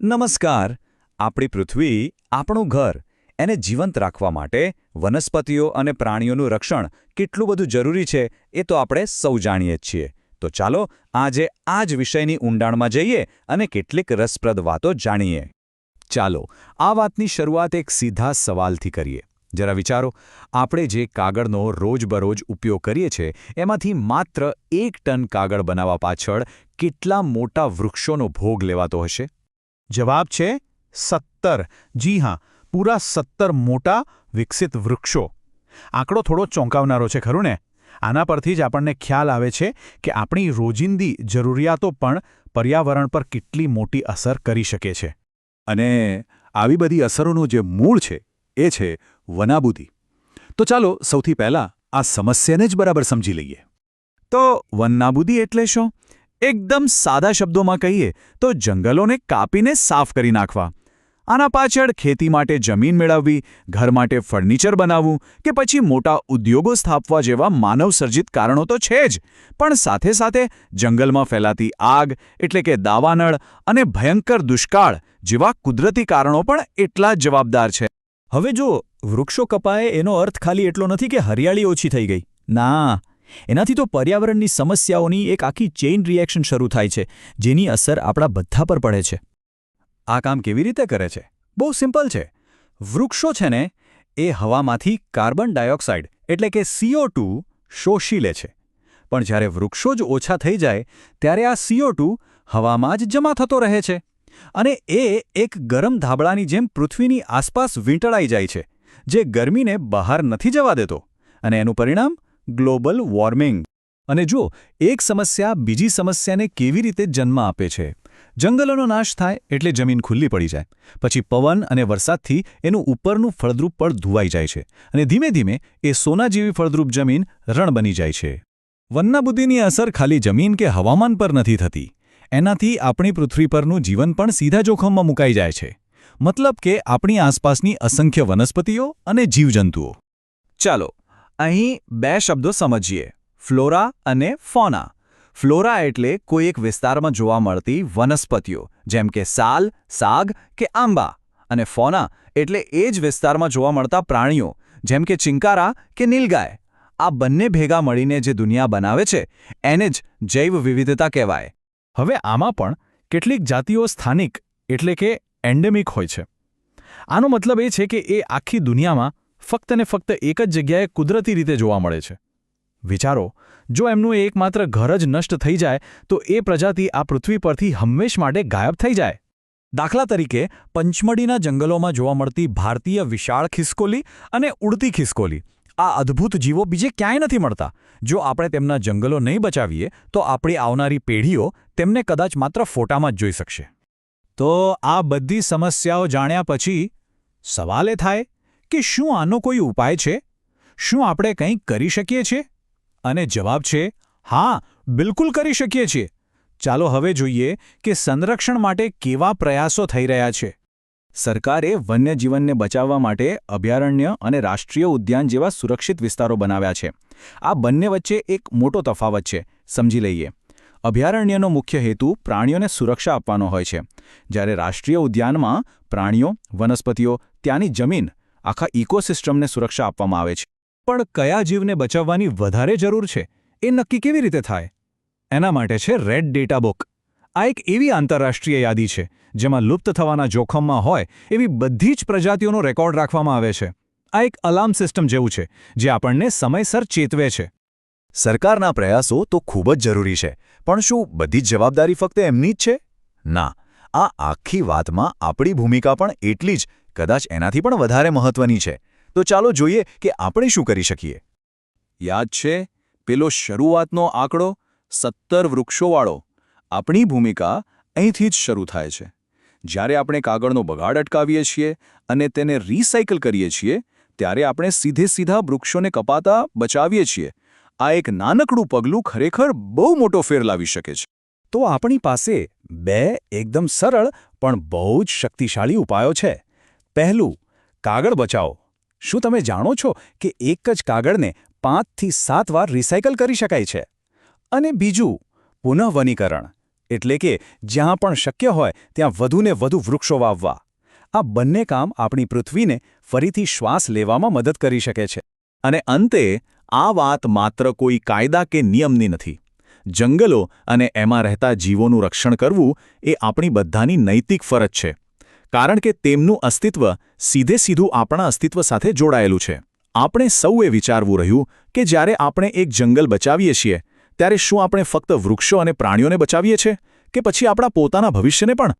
નમસ્કાર. આપણી પૃથ્વી, આપણું ઘર, એને જીવંત રાખવા માટે વનસ્પતિઓ અને પ્રાણીઓનું રક્ષણ કેટલું બધું જરૂરી છે એ તો આપણે સૌ જાણીએ જ છીએ. તો ચાલો આજે આ જ વિષયની ઊંડાણમાં જઈએ અને કેટલીક રસપ્રદ વાતો જાણીએ. ચાલો આ વાતની શરૂઆત એક સીધા સવાલથી કરીએ. જરા વિચારો, આપણે જે કાગળનો રોજબરોજ ઉપયોગ કરીએ છીએ એમાંથી માત્ર 1 ટન કાગળ બનાવવા પાછળ કેટલા મોટા વૃક્ષોનો ભોગ લેવાતો હશે? જવાબ છે 17. જી હા, પૂરા 17 મોટા વિકસિત વૃક્ષો. આંકડો થોડો ચોંકાવનારો છે ખરું ને? આના પરથી જ આપણને ખ્યાલ આવે છે કે આપણી રોજિંદી જરૂરિયાતો પણ પર્યાવરણ પર કેટલી મોટી અસર કરી શકે છે. અને આવી બધી અસરોનું જે મૂળ છે એ છે વનાબૂદી. તો ચાલો સૌથી પહેલાં આ સમસ્યાને જ બરાબર સમજી લઈએ. તો વનનાબૂદી એટલે શું? એકદમ સાદા શબ્દોમાં કહીએ તો જંગલોને કાપીને સાફ કરી નાખવા. આના પાછળ ખેતી માટે જમીન મેળવવી, ઘર માટે ફર્નિચર બનાવવું કે પછી મોટા ઉદ્યોગો સ્થાપવા જેવા માનવસર્જિત કારણો તો છે જ, પણ સાથે સાથે જંગલમાં ફેલાતી આગ એટલે કે દાવાનળ અને ભયંકર દુષ્કાળ જેવા કુદરતી કારણો પણ એટલા જ જવાબદાર છે. હવે જો વૃક્ષો કપાય એનો અર્થ ખાલી એટલો નથી કે હરિયાળી ઓછી થઈ ગઈ. ના, એનાથી તો પર્યાવરણની સમસ્યાઓની એક આખી ચેઇન રિએક્શન શરૂ થાય છે, જેની અસર આપણા બધા પર પડે છે. આ કામ કેવી રીતે કરે છે? બહુ સિમ્પલ છે. વૃક્ષો છે ને એ હવામાંથી કાર્બન ડાયોક્સાઇડ એટલે કે CO2 શોષી લે છે. પણ જ્યારે વૃક્ષો જ ઓછા થઈ જાય ત્યારે આ CO2 હવામાં જ જમા થતો રહે છે અને એ એક ગરમ ધાબળાની જેમ પૃથ્વીની આસપાસ વીંટળાઈ જાય છે, જે ગરમીને બહાર નથી જવા દેતો. અને એનું પરિણામ ગ્લોબલ વોર્મિંગ. અને જો એક સમસ્યા બીજી સમસ્યાને કેવી રીતે જન્મ આપે છે. જંગલોનો નાશ થાય એટલે જમીન ખુલ્લી પડી જાય. પછી પવન અને વરસાદથી એનું ઉપરનું ફળદ્રુપ પડ ધોવાઈ જાય છે અને ધીમે ધીમે એ સોના જેવી ફળદ્રુપ જમીન રણ બની જાય છે. વનનાબૂદીની અસર ખાલી જમીન કે હવામાન પર નથી થતી. એનાથી આપણી પૃથ્વી પરનું જીવન પણ સીધા જોખમમાં મુકાઈ જાય છે. મતલબ કે આપણી આસપાસની અસંખ્ય વનસ્પતિઓ અને જીવજંતુઓ. ચાલો અહીં 2 શબ્દો સમજીએ: ફ્લોરા અને ફોના. ફ્લોરા એટલે કોઈ એક વિસ્તારમાં જોવા મળતી વનસ્પતિઓ જેમ કે સાલ, સાગ કે આંબા. અને ફોના એટલે એ જ વિસ્તારમાં જોવા મળતા પ્રાણીઓ જેમ કે ચિંકારા કે નીલગાય. આ બંને ભેગા મળીને જે દુનિયા બનાવે છે એને જ જૈવ વિવિધતા કહેવાય. હવે આમાં પણ કેટલીક જાતિઓ સ્થાનિક એટલે કે એન્ડેમિક હોય છે. આનો મતલબ એ છે કે એ આખી દુનિયામાં ફક્ત ને ફક્ત એક જ જગ્યાએ કુદરતી રીતે જોવા મળે છે. વિચારો, જો એમનું એકમાત્ર ઘર જ નષ્ટ થઈ જાય તો એ પ્રજાતિ આ પૃથ્વી પરથી હંમેશ માટે ગાયબ થઈ જાય. દાખલા તરીકે પંચમઢીના જંગલોમાં જોવા મળતી ભારતીય વિશાળ ખિસકોલી અને ઉડતી ખિસકોલી. આ અદ્ભુત જીવો બીજે ક્યાંય નથી મળતા. જો આપણે તેમના જંગલો નહીં બચાવીએ તો આપણી આવનારી પેઢીઓ તેમને કદાચ માત્ર ફોટામાં જ જોઈ શકશે. તો આ બધી સમસ્યાઓ જાણ્યા પછી સવાલ એ થાય કે શું આનો કોઈ ઉપાય છે? શું આપણે કંઈક કરી શકીએ છીએ? અને જવાબ છે હા, બિલકુલ કરી શકીએ છીએ. ચાલો હવે જોઈએ કે સંરક્ષણ માટે કેવા પ્રયાસો થઈ રહ્યા છે. સરકારે વન્યજીવનને બચાવવા માટે અભયારણ્ય અને રાષ્ટ્રીય ઉદ્યાન જેવા સુરક્ષિત વિસ્તારો બનાવ્યા છે. આ બંને વચ્ચે એક મોટો તફાવત છે, સમજી લઈએ. અભયારણ્યનો મુખ્ય હેતુ પ્રાણીઓને સુરક્ષા આપવાનો હોય છે, જ્યારે રાષ્ટ્રીય ઉદ્યાનમાં પ્રાણીઓ, વનસ્પતિઓ, ત્યાંની જમીન, આખા ઇકોસિસ્ટમને સુરક્ષા આપવામાં આવે છે. પણ કયા જીવને બચાવવાની વધારે જરૂર છે એ નક્કી કેવી રીતે થાય? એના માટે છે રેડ ડેટા બુક. આ એક એવી આંતરરાષ્ટ્રીય યાદી છે જેમાં લુપ્ત થવાના જોખમમાં હોય એવી બધી જ પ્રજાતિઓનો રેકોર્ડ રાખવામાં આવે છે. આ એક અલાર્મ સિસ્ટમ જેવું છે જે આપણને સમયસર ચેતવે છે. સરકારના પ્રયાસો તો ખૂબ જ જરૂરી છે, પણ શું બધી જ જવાબદારી ફક્ત એમની જ છે? ના, આ આખી વાતમાં આપણી ભૂમિકા પણ એટલી જ, કદાચ એનાથી પણ વધારે મહત્વની છે. તો ચાલો જોઈએ કે આપણે શું કરી શકીએ. યાદ છે પેલો શરૂઆતનો આંકડો 17 વૃક્ષોવાળો? આપણી ભૂમિકા અહીંથી જ શરૂ થાય છે. જ્યારે આપણે કાગળનો બગાડ અટકાવીએ છીએ અને તેને રિસાયકલ કરીએ છીએ ત્યારે આપણે સીધા વૃક્ષોને કપાતા બચાવીએ છીએ. આ એક નાનકડું પગલું ખરેખર બહુ મોટો ફેર લાવી શકે છે. તો આપણી પાસે 2 એકદમ સરળ પણ બહુ જ શક્તિશાળી ઉપાયો છે. પહેલું, કાગળ બચાવો. શું તમે જાણો છો કે એક જ કાગળને 5 થી 7 વાર રિસાયકલ કરી શકાય છે? અને બીજું, પુનઃવનીકરણ. એટલે કે જ્યાં પણ શક્ય હોય ત્યાં વધુને વધુ વૃક્ષો વાવવા. આ બંને કામ આપણી પૃથ્વીને ફરીથી શ્વાસ લેવામાં મદદ કરી શકે છે. અને અંતે આ વાત માત્ર કોઈ કાયદા કે નિયમની નથી. જંગલો અને એમાં રહેતા જીવોનું રક્ષણ કરવું એ આપણી બધાની નૈતિક ફરજ છે. કારણ કે તેમનું અસ્તિત્વ સીધું આપણા અસ્તિત્વ સાથે જોડાયેલું છે. આપણે સૌએ વિચારવું રહ્યું કે જ્યારે આપણે એક જંગલ બચાવીએ છીએ ત્યારે શું આપણે ફક્ત વૃક્ષો અને પ્રાણીઓને બચાવીએ છીએ કે પછી આપણા પોતાના ભવિષ્યને પણ?